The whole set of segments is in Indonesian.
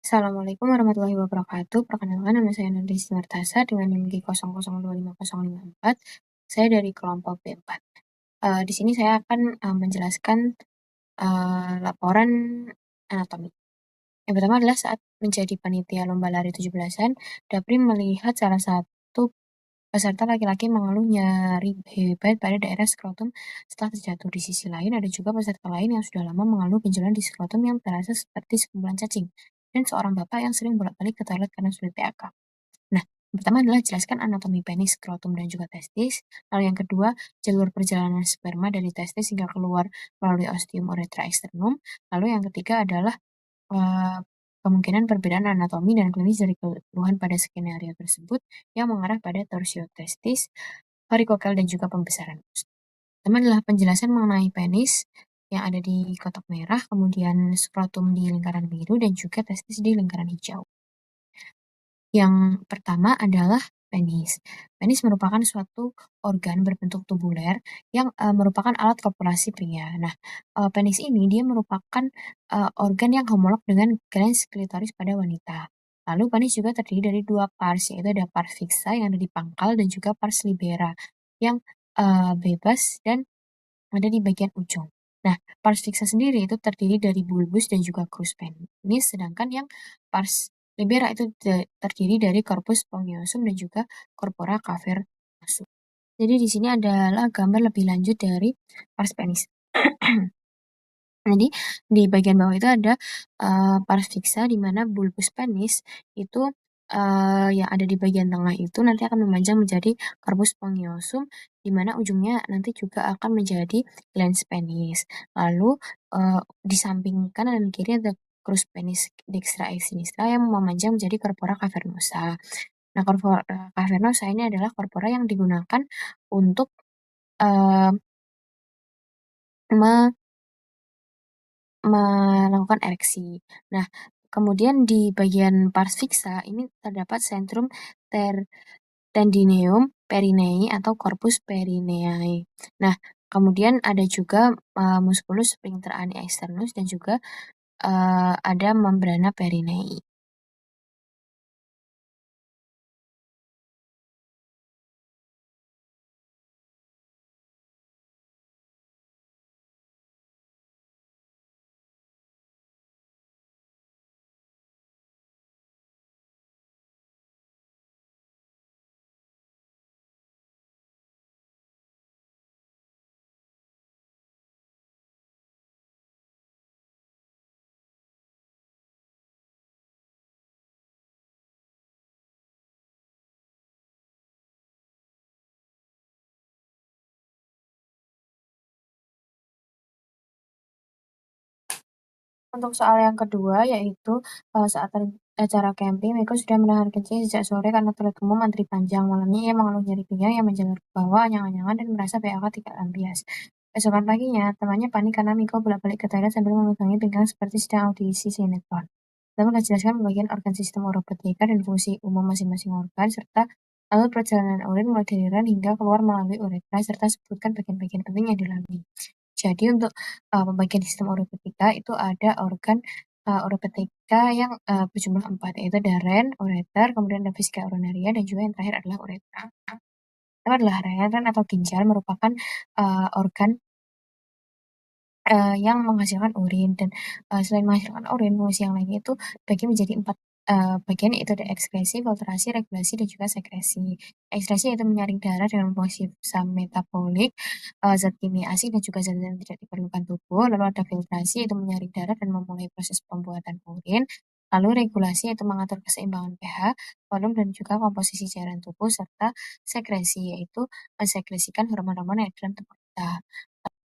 Assalamualaikum warahmatullahi wabarakatuh. Perkenalkan nama saya Nandristy Martasa dengan NIM G002504. Saya dari kelompok B4. Di sini saya akan menjelaskan laporan anatomi. Yang pertama adalah saat menjadi panitia lomba lari 17-an, Dapri melihat salah satu peserta laki-laki mengeluh nyeri hebat pada daerah skrotum setelah terjatuh. Di sisi lain, ada juga peserta lain yang sudah lama mengeluh benjolan di skrotum yang terasa seperti sekumpulan cacing, dan seorang bapak yang sering bolak-balik ke toilet karena sulit PAK. Nah, yang pertama adalah jelaskan anatomi penis, skrotum, dan juga testis. Lalu yang kedua, jalur perjalanan sperma dari testis hingga keluar melalui ostium uretra externum. Lalu yang ketiga adalah eh, kemungkinan perbedaan anatomi dan klinis dari keluhan pada skenario tersebut yang mengarah pada torsio testis, varikokel, dan juga pembesaran. Pertama adalah penjelasan mengenai penis yang ada di kotak merah, kemudian skrotum di lingkaran biru, dan juga testis di lingkaran hijau. Yang pertama adalah penis. Penis merupakan suatu organ berbentuk tubuler yang merupakan alat kopulasi pria. Nah, penis ini dia merupakan organ yang homolog dengan glans klitoris pada wanita. Lalu penis juga terdiri dari dua pars, yaitu ada pars fixa yang ada di pangkal dan juga pars libera yang bebas dan ada di bagian ujung. Nah, pars fixa sendiri itu terdiri dari bulbus dan juga crus penis, sedangkan yang pars libera itu terdiri dari corpus spongiosum dan juga corpora cavernosum. Jadi di sini adalah gambar lebih lanjut dari pars penis. Jadi di bagian bawah itu ada pars fixa di mana bulbus penis itu yang ada di bagian tengah itu nanti akan memanjang menjadi corpus spongiosum di mana ujungnya nanti juga akan menjadi glans penis. Lalu di samping kanan dan kiri ada crus penis dextra et sinistra yang memanjang menjadi corpora cavernosa. Nah, corpora cavernosa ini adalah corpora yang digunakan untuk uh, melakukan ereksi. Nah, kemudian di bagian pars fixa ini terdapat centrum tendineum perinei atau corpus perineae. Nah, kemudian ada juga musculus sphincter ani externus dan juga ada membrana perinei. Untuk soal yang kedua, yaitu saat acara camping, Miko sudah menahan kencing sejak sore karena toilet umum antri panjang. Malamnya ia mengeluh nyeri pinggang yang menjalar ke bawah, anyang-anyangan, dan merasa PAK tidak lampias. Esokan paginya, temannya panik karena Miko bolak-balik ke toilet sambil memegangi pinggang seperti sedang audisi sinetron. Lalu menjelaskan pembagian organ sistem uropetika dan fungsi umum masing-masing organ, serta alur perjalanan urin mulai dari ran hingga keluar melalui uretra, serta sebutkan bagian-bagian penting yang dilalui. Jadi untuk pembagian sistem uropetika itu ada organ uropetika yang berjumlah 4, yaitu ada ren, ureter, kemudian ada vesika urinaria, dan juga yang terakhir adalah uretra. Itu adalah ren atau ginjal merupakan organ yang menghasilkan urin, dan selain menghasilkan urin, fungsi yang lainnya itu bagi menjadi 4 bagian, yaitu ada ekskresi, filtrasi, regulasi, dan juga sekresi. Ekskresi yaitu menyaring darah dengan fungsi metabolik, zat kimia asing, dan juga zat yang tidak diperlukan tubuh. Lalu ada filtrasi yaitu menyaring darah dan memulai proses pembuatan urin. Lalu regulasi yaitu mengatur keseimbangan pH, volume, dan juga komposisi cairan tubuh, serta sekresi yaitu mensekresikan hormon-hormon yang ada dalam tubuh kita.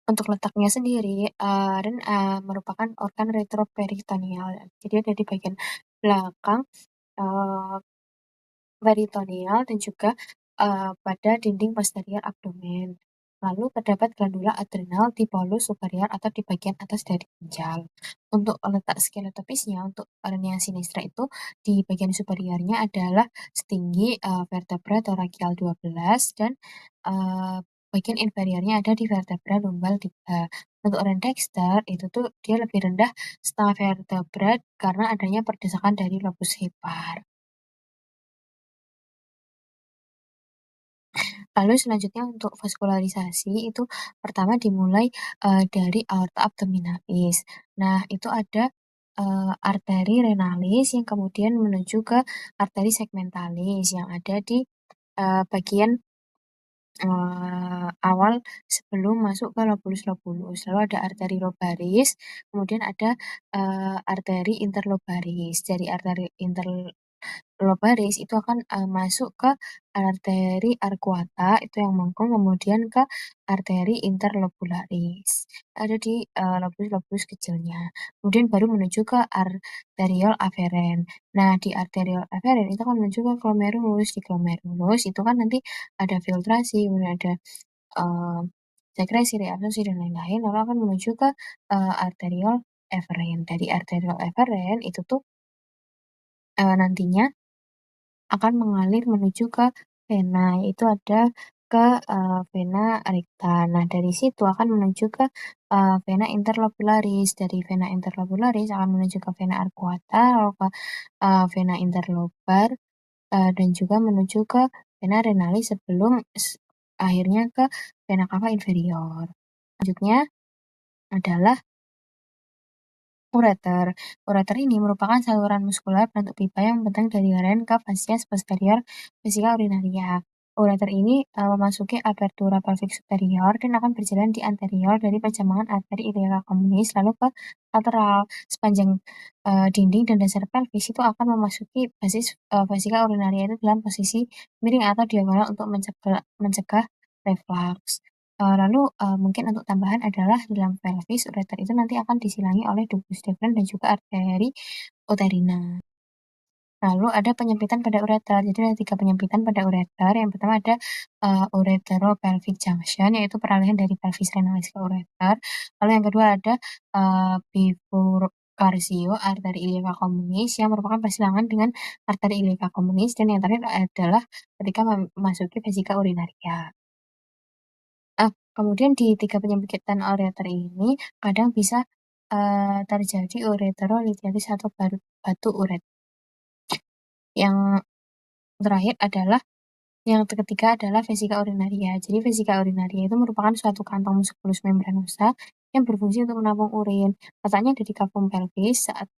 Untuk letaknya sendiri, ren merupakan organ retroperitoneal. Jadi ada di bagian belakang peritoneal dan juga pada dinding posterior abdomen. Lalu terdapat glandula adrenal di polus superior atau di bagian atas dari ginjal. Untuk letak skeletopisnya, untuk hernia sinistra itu di bagian superiornya adalah setinggi vertebra thoracial 12 dan bagian inferiornya ada di vertebra lumbal 3. Untuk Ren Dexter itu tuh dia lebih rendah setengah vertebrat karena adanya perdesakan dari lobus hepar. Lalu selanjutnya untuk vaskularisasi itu pertama dimulai dari aorta abdominalis. Nah, itu ada arteri renalis yang kemudian menuju ke arteri segmentalis yang ada di bagian awal sebelum masuk ke lobulus-lobulus. Lalu ada arteri lobaris, kemudian ada arteri interlobaris. Dari arteri interlobaris itu akan masuk ke arteri arcuata itu yang melengkung kemudian ke arteri interlobularis. Ada di lobulus-lobulus kecilnya. Kemudian baru menuju ke arteriol aferen. Nah, di arteriol aferen itu akan menuju ke glomerulus. Di glomerulus itu kan nanti ada filtrasi, kemudian ada eh, sekresi, reabsorpsi, dan lain-lain, lalu akan menuju ke arteriol eferen. Dari arteriol eferen itu tuh nantinya akan mengalir menuju ke vena, yaitu ada ke vena recta. Nah, dari situ akan menuju ke vena interlobularis. Dari vena interlobularis akan menuju ke vena arcuata, lalu ke vena interlobar, dan juga menuju ke vena renalis sebelum akhirnya ke vena cava inferior. Selanjutnya adalah ureter. Ureter ini merupakan saluran muskular bentuk pipa yang membentang dari aren ke fasies posterior vesika urinaria. Ureter ini memasuki apertura pelvic superior dan akan berjalan di anterior dari perjalanan arteri iliaca communis lalu ke lateral sepanjang dinding dan dasar pelvis itu akan memasuki basis vesika urinaria itu dalam posisi miring atau diagonal untuk mencegah reflux. Lalu mungkin untuk tambahan adalah dalam pelvis ureter itu nanti akan disilangi oleh ductus deferens dan juga arteri uterina. Lalu ada penyempitan pada ureter. Jadi ada 3 penyempitan pada ureter. Yang pertama ada ureteropelvic junction, yaitu peralihan dari pelvis renalis ke ureter. Lalu yang kedua ada bifurcarsio arteri iliaca communis yang merupakan persilangan dengan arteri iliaca communis. Dan yang terakhir adalah ketika memasuki vesika urinaria. Kemudian di 3 penyempitan ureter ini kadang bisa terjadi ureterolithiasis atau batu uret. Yang terakhir adalah yang ketiga adalah vesika urinaria. Jadi vesika urinaria itu merupakan suatu kantong muskulus membranosa yang berfungsi untuk menampung urin. Letaknya ada di kafum pelvis saat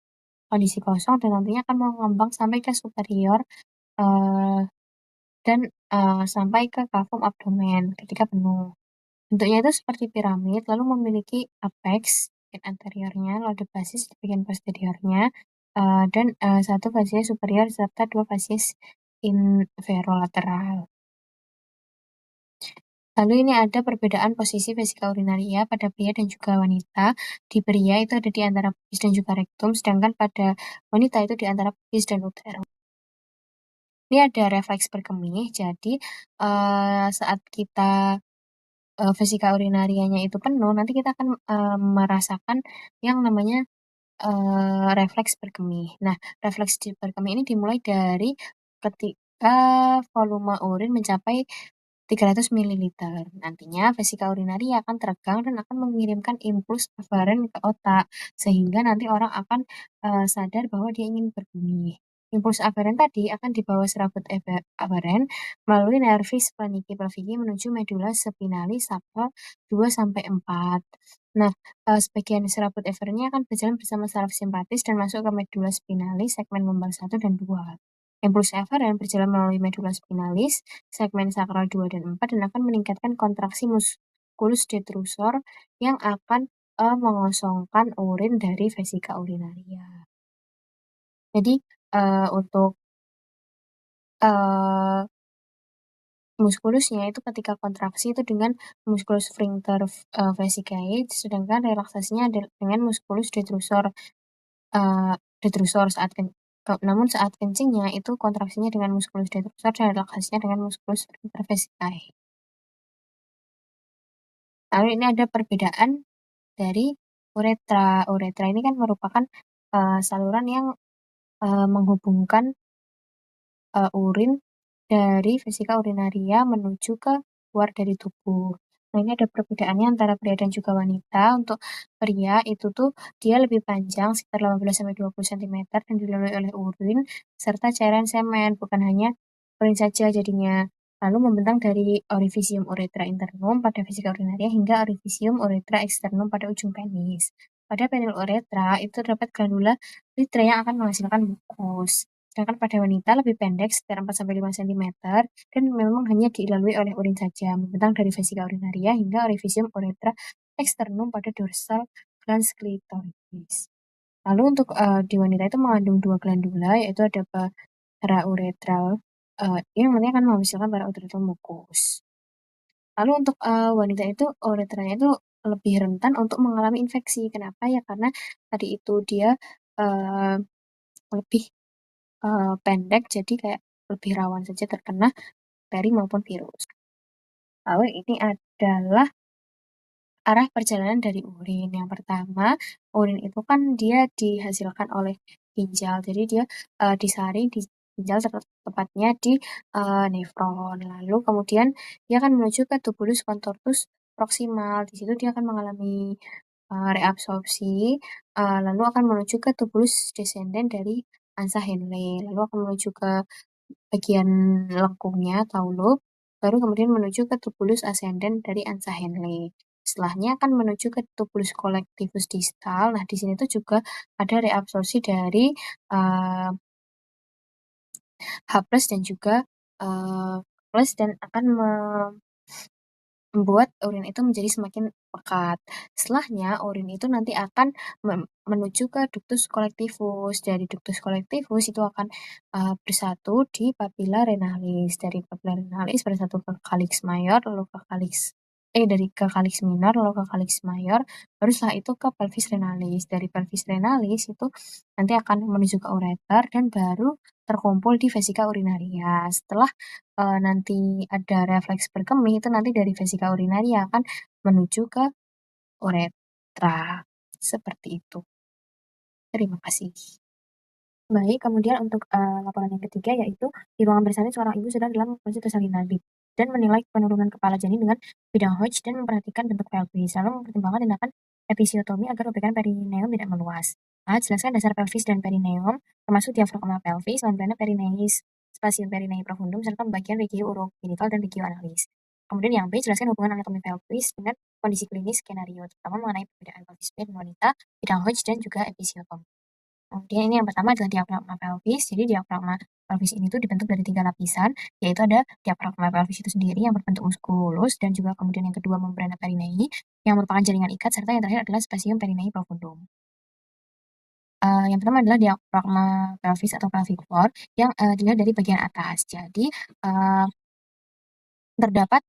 kondisi kosong dan nantinya akan mengembang sampai ke superior eh, dan sampai ke kafum abdomen ketika penuh. Bentuknya itu seperti piramid, lalu memiliki apex bagian anteriornya, lalu ada basis di bagian posteriornya, dan satu fasies superior serta 2 fasies inferolateral. Lalu ini ada perbedaan posisi vesika urinaria pada pria dan juga wanita. Di pria itu ada di antara pubis dan juga rektum, sedangkan pada wanita itu di antara pubis dan uterus. Ini ada refleks berkemih, jadi saat kita vesika urinarianya itu penuh, nanti kita akan merasakan yang namanya refleks berkemih. Nah, refleks berkemih ini dimulai dari ketika volume urin mencapai 300 ml. Nantinya vesika urinaria akan teregang dan akan mengirimkan impuls aferen ke otak, sehingga nanti orang akan sadar bahwa dia ingin berkemih. Impuls aferen tadi akan dibawa serabut aferen melalui nervis planiki pelviki menuju medula spinalis sakral 2-4. Nah, sebagian serabut efernya akan berjalan bersama saraf simpatis dan masuk ke medula spinalis segmen lumbar 1 dan 2. Impuls eferen berjalan melalui medula spinalis segmen sakral 2 dan 4 dan akan meningkatkan kontraksi muskulus detrusor yang akan mengosongkan urin dari vesika urinaria. Jadi untuk uh, muskulusnya itu ketika kontraksi itu dengan muskulus sphincter vesicae, sedangkan relaksasinya dengan muskulus detrusor namun saat kencingnya itu kontraksinya dengan muskulus detrusor dan relaksasinya dengan muskulus sphincter vesicae. Lalu ini ada perbedaan dari uretra. Uretra ini kan merupakan saluran yang menghubungkan urin dari vesika urinaria menuju ke luar dari tubuh. Nah, ini ada perbedaannya antara pria dan juga wanita. Untuk pria itu tuh dia lebih panjang sekitar 15 sampai 20 cm dan dilalui oleh urin serta cairan semen, bukan hanya urin saja jadinya. Lalu membentang dari orifisium uretra internum pada vesika urinaria hingga orifisium uretra externum pada ujung penis. Pada penil uretra itu terdapat glandula uretra yang akan menghasilkan mukus. Sedangkan pada wanita lebih pendek sekitar 4 sampai 5 cm dan memang hanya dilalui oleh urin saja, membentang dari vesika urinaria hingga orifisium uretra externum pada dorsal glans clitoris. Lalu untuk di wanita itu mengandung dua glandula, yaitu ada parauretral yang nanti akan menghasilkan parauretral mukus. Lalu untuk wanita itu uretranya itu lebih rentan untuk mengalami infeksi. Kenapa ya? Karena tadi itu dia uh, lebih pendek, jadi kayak lebih rawan saja terkena bakteri maupun virus. Lalu ini adalah arah perjalanan dari urin. Yang pertama, urin itu kan dia dihasilkan oleh ginjal. Jadi dia disaring di ginjal tepatnya di nefron. Lalu kemudian dia akan menuju ke tubulus contortus proximal. Di situ dia akan mengalami reabsorpsi, lalu akan menuju ke tubulus descendens dari ansa Henle. Lalu akan menuju ke bagian lengkungnya atau lobe, baru kemudian menuju ke tubulus ascendens dari ansa Henle. Setelahnya akan menuju ke tubulus collectivus distal. Nah, di sini tuh juga ada reabsorpsi dari H+ dan juga plus dan akan membuat urin itu menjadi semakin pekat. Setelahnya, urin itu nanti akan menuju ke ductus collectivus. Dari ductus collectivus itu akan bersatu di papilla renalis. Dari papilla renalis bersatu ke calyx mayor, lalu ke calyx minor, lalu ke calyx mayor, baru setelah itu ke pelvis renalis. Dari pelvis renalis itu nanti akan menuju ke ureter dan baru terkumpul di vesika urinaria. Setelah nanti ada refleks berkemih, itu nanti dari vesika urinaria akan menuju ke uretra. Seperti itu. Terima kasih. Baik, kemudian untuk laporan yang ketiga yaitu di ruangan bersalin seorang ibu sedang dalam kondisi persalinan dan menilai penurunan kepala janin dengan bidang Hodge dan memperhatikan bentuk pelvis, lalu mempertimbangkan tindakan episiotomi agar obekan perineum tidak meluas. Jelaskan dasar pelvis dan perineum, termasuk diafragma pelvis, membrana perineis, spasium perinei profundum, serta pembagian regio urogenital dan regio analis. Kemudian yang B, jelaskan hubungan anatomi pelvis dengan kondisi klinis skenario, terutama mengenai perbedaan pelvis dan wanita, bidang Hodge dan juga episiotomi. Kemudian ini yang pertama adalah diafragma pelvis. Jadi diafragma pelvis ini tuh dibentuk dari 3 lapisan, yaitu ada diafragma pelvis itu sendiri yang berbentuk muskulus dan juga kemudian yang kedua membrana perinei yang merupakan jaringan ikat serta yang terakhir adalah spasium perinei profundum. Yang pertama adalah diafragma pelvis atau pelvic floor yang dilihat dari bagian atas. Jadi terdapat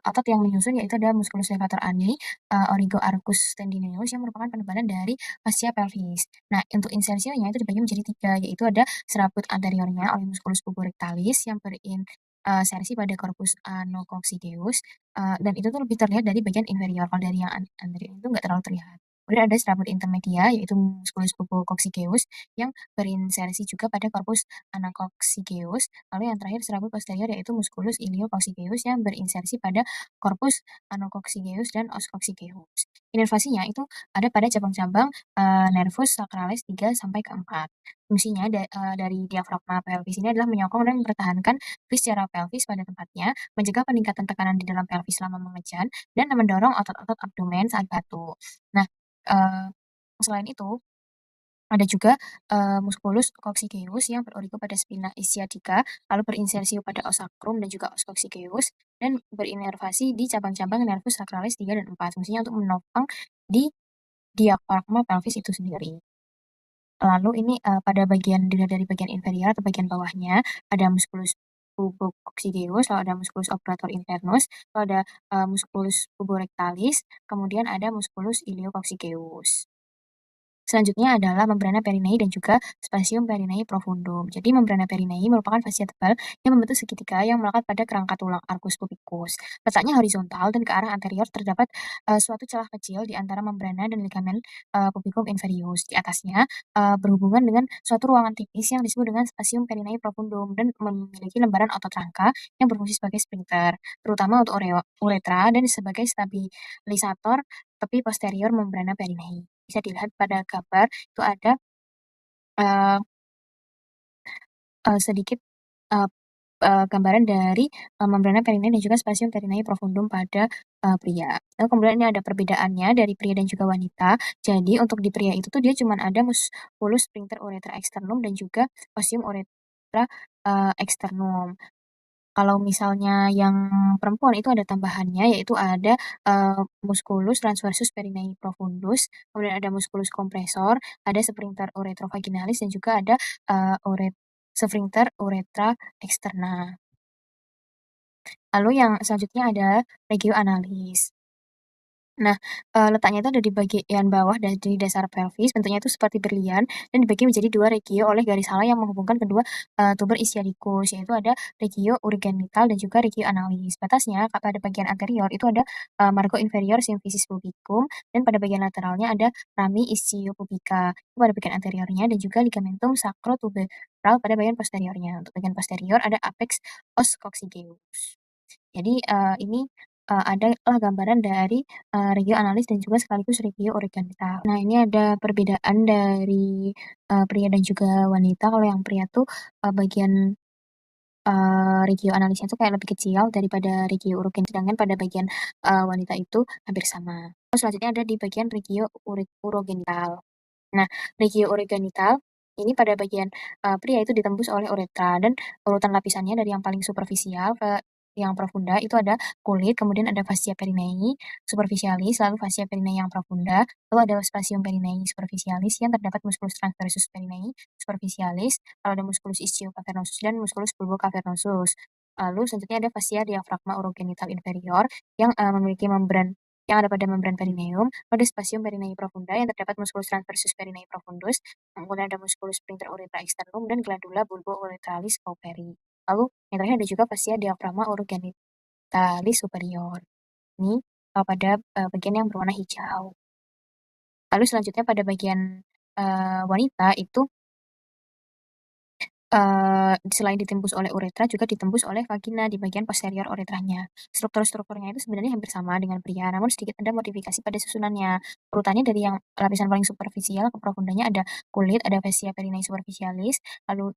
otot yang menyusun yaitu ada musculus levator ani, oligoarcus tendineus yang merupakan penebalan dari fascia pelvis. Nah, untuk insersionya itu dibagi menjadi 3, yaitu ada serabut anteriornya oleh musculus puborectalis yang berinsersi pada corpus anococcygeus, dan itu tuh lebih terlihat dari bagian inferior. Kalau dari yang anterior itu nggak terlalu terlihat. Kemudian ada serabut intermedia yaitu musculus pubococcygeus yang berinsersi juga pada corpus anococcygeus. Lalu yang terakhir serabut posterior yaitu musculus iliococcygeus yang berinsersi pada corpus anococcygeus dan oscoccygeus. Inervasinya itu ada pada cabang-cabang nervus sacralis 3 sampai ke 4. Fungsinya dari diafragma pelvis ini adalah menyokong dan mempertahankan viscera pelvis pada tempatnya, mencegah peningkatan tekanan di dalam pelvis selama mengejan, dan mendorong otot-otot abdomen saat batuk. Nah, selain itu ada juga musculus coccygeus yang berorigo pada spina ischiadica, lalu berinsersi pada os sacrum dan juga os coccygeus, dan berinervasi di cabang-cabang nervus sacralis 3 dan 4. Fungsinya untuk menopang di diafragma pelvis itu sendiri. Lalu ini pada bagian dilihat dari bagian inferior atau bagian bawahnya ada musculus pubococcygeus, lalu ada musculus obturator internus, lalu ada musculus puborectalis, kemudian ada musculus iliococcygeus. Selanjutnya adalah membrana perineum dan juga spasium perineum profundum. Jadi membrana perineum merupakan fascia tebal yang membentuk segitiga yang melekat pada kerangka tulang arcus pubicus. Letaknya horizontal dan ke arah anterior terdapat suatu celah kecil di antara membrana dan ligamen pubicum inferius. Di atasnya berhubungan dengan suatu ruangan tipis yang disebut dengan spasium perineum profundum dan memiliki lembaran otot rangka yang berfungsi sebagai sphincter, terutama untuk uretra dan sebagai stabilisator tepi posterior membrana perineum. Bisa dilihat pada gambar itu ada eee sedikit eee gambaran dari membrana perineum dan juga spasium perineum profundum pada pria. Lalu kemudian ini ada perbedaannya dari pria dan juga wanita. Jadi untuk di pria itu tuh dia cuman ada musculus sphincter uretra externum dan juga osseum uretra externum. Kalau misalnya yang perempuan itu ada tambahannya, yaitu ada musculus transversus perineum profundus, kemudian ada musculus compressor, ada sphincter uretrovaginalis, dan juga ada sphincter uretra externa. Lalu yang selanjutnya ada regio analis. Nah, letaknya itu ada di bagian bawah dari dasar pelvis, bentuknya itu seperti berlian dan dibagi menjadi 2 regio oleh garis hala yang menghubungkan kedua tuber ischiadicus, yaitu ada regio urogenital dan juga regio analis. Batasnya pada bagian anterior itu ada margo inferior symphysis pubicum dan pada bagian lateralnya ada rami ischiopubica itu pada bagian anteriornya dan juga ligamentum sacrotuberal pada bagian posteriornya. Untuk bagian posterior ada apex os coccygeus. Jadi, ini, adalah gambaran dari, regio analis dan juga sekaligus regio urogenital. Nah, ini ada perbedaan dari, pria dan juga wanita. Kalau yang pria tuh, bagian, regio analisnya tuh kayak lebih kecil daripada regio urogenital, sedangkan pada bagian, wanita itu hampir sama. Terus selanjutnya ada di bagian regio urogenital. Nah, regio urogenital ini pada bagian, pria itu ditembus oleh uretra dan urutan lapisannya dari yang paling superficial ke yang profunda itu ada kulit, kemudian ada fascia perineum superficialis, lalu fascia perineum yang profunda, lalu ada spasium perineum superficialis yang terdapat musculus transversus perineum superficialis, lalu ada musculus ischiocavernosus dan musculus bulbocavernosus. Lalu selanjutnya ada fascia diafragma urogenital inferior yang, memiliki yang ada pada membran perineum, lalu ada spasium perineum profunda yang terdapat musculus transversus perineum profundus, kemudian ada musculus sphincter uretra externum dan glandula bulbo-uretralis cowperi. Lalu yang terakhir ada juga fascia diafragma urogenitalis superior. Ini pada bagian yang berwarna hijau. Lalu selanjutnya pada bagian wanita itu selain ditembus oleh uretra juga ditembus oleh vagina di bagian posterior uretranya. Struktur-strukturnya itu sebenarnya hampir sama dengan pria, namun sedikit ada modifikasi pada susunannya. Urutannya dari yang lapisan paling superficial ke profundanya ada kulit, ada fascia perineum superficialis, lalu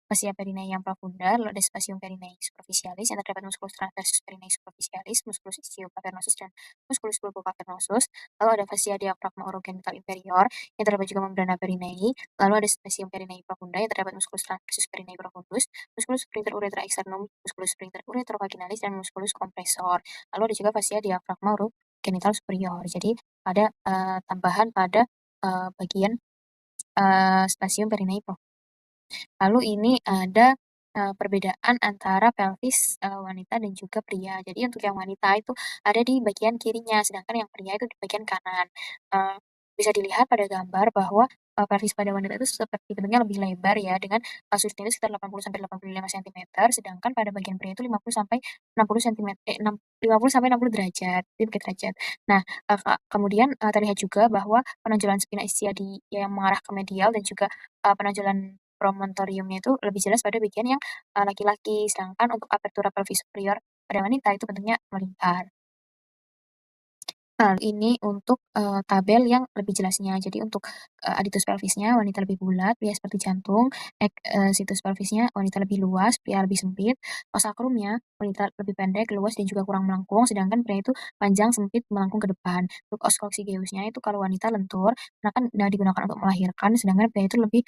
fascia perineum yang profunda, lalu ada spasium perineum superficialis yang terdapat musculus transversus perineum superficialis, musculus ischiocavernosus dan musculus bulbocavernosus, lalu ada fascia diafragma urogenital inferior yang terdapat juga membrana perineum, lalu ada spasium perineum profunda yang terdapat musculus transversus perineum profundus, musculus sphincter uretra externum, musculus sphincter uretrovaginalis, dan musculus compressor. Lalu ada juga fascia diafragma urogenital superior. Jadi ada tambahan pada bagian spasium perineum profunda. Lalu ini ada perbedaan antara pelvis wanita dan juga pria. Jadi untuk yang wanita itu ada di bagian kirinya, sedangkan yang pria itu di bagian kanan. Eee, Bisa dilihat pada gambar bahwa pelvis pada wanita itu seperti bentuknya lebih lebar ya, dengan sudutnya itu sekitar 80 sampai 85 sentimeter, sedangkan pada bagian pria itu 50 sampai 60 sentimeter 50 sampai 60 derajat, 3 derajat. Nah, kemudian terlihat juga bahwa penonjolan spina ischiadi yang mengarah ke medial dan juga penonjolan promontoriumnya itu lebih jelas pada bagian yang laki-laki, sedangkan untuk apertura pelvis superior pada wanita itu bentuknya melingkar. Nah, ini untuk, tabel yang lebih jelasnya. Jadi untuk, aditus pelvisnya wanita lebih bulat, pria seperti jantung, situs pelvisnya wanita lebih luas, pria lebih sempit, os sakrumnya wanita lebih pendek, luas, dan juga kurang melengkung, sedangkan pria itu panjang, sempit, melengkung ke depan. Untuk os coccygeusnya itu kalau wanita lentur, karena kan digunakan untuk melahirkan, sedangkan pria itu lebih,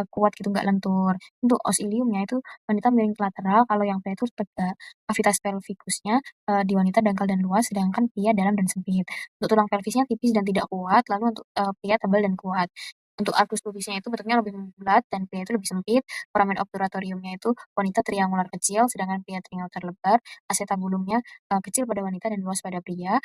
kuat gitu, nggak lentur. Untuk os iliumnya itu wanita miring ke lateral, kalau yang pria itu tegak. Cavitas pelvicusnya, di wanita dangkal dan luas, sedangkan pria dalam dan sempit. Untuk tulang pelvisnya tipis dan tidak kuat, lalu untuk, pria tebal dan kuat. Untuk arcus pubisnya itu bentuknya lebih bulat dan pria itu lebih sempit. Foramen obturatoriumnya itu wanita triangular kecil, sedangkan pria triangular lebar. Acetabulumnya kecil pada wanita dan luas pada pria.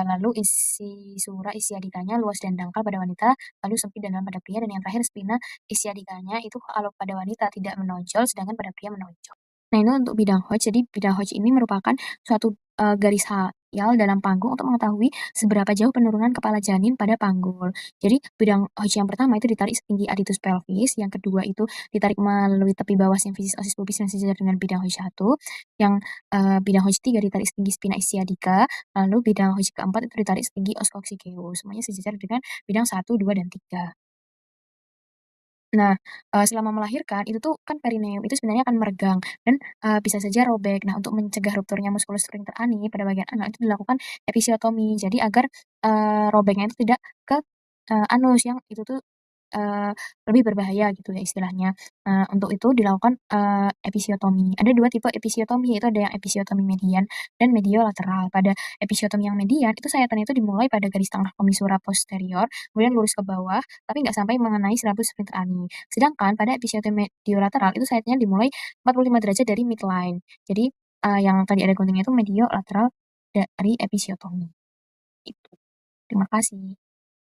Lalu isi sura isiadikanya luas dan dangkal pada wanita, lalu sempit dan dalam pada pria. Dan yang terakhir spina isiadikanya itu kalau pada wanita tidak menonjol, sedangkan pada pria menonjol. Nah, ini untuk bidang Hodge. Jadi bidang Hodge ini merupakan suatu garis hayal dalam panggul untuk mengetahui seberapa jauh penurunan kepala janin pada panggul. Jadi bidang Hodge yang pertama itu ditarik setinggi aditus pelvis, yang kedua itu ditarik melalui tepi bawah simfisis osis pubis yang sejajar dengan bidang Hodge 1, yang bidang Hodge 3 ditarik setinggi spina ischiadica, lalu bidang Hodge keempat itu ditarik setinggi os coccygeus. Semuanya sejajar dengan bidang 1, 2, dan 3. Nah, selama melahirkan itu tuh kan perineum itu sebenarnya akan meregang dan, bisa saja robek. Nah, untuk mencegah rupturnya muskulus sphincter ani pada bagian anak itu dilakukan episiotomi. Jadi agar, robeknya itu tidak ke, anus yang itu tuh, eee, lebih berbahaya gitu ya istilahnya. Untuk itu dilakukan, episiotomi. Ada 2 tipe episiotomi, yaitu ada yang episiotomi median dan mediolateral. Pada episiotomi yang median, itu sayatan itu dimulai pada garis tengah komisura posterior, kemudian lurus ke bawah, tapi nggak sampai mengenai serabut sphincter ani. Sedangkan pada episiotomi mediolateral itu sayatnya dimulai 45 derajat dari midline. Jadi, yang tadi ada guntingnya itu mediolateral dari episiotomi, itu. Terima kasih.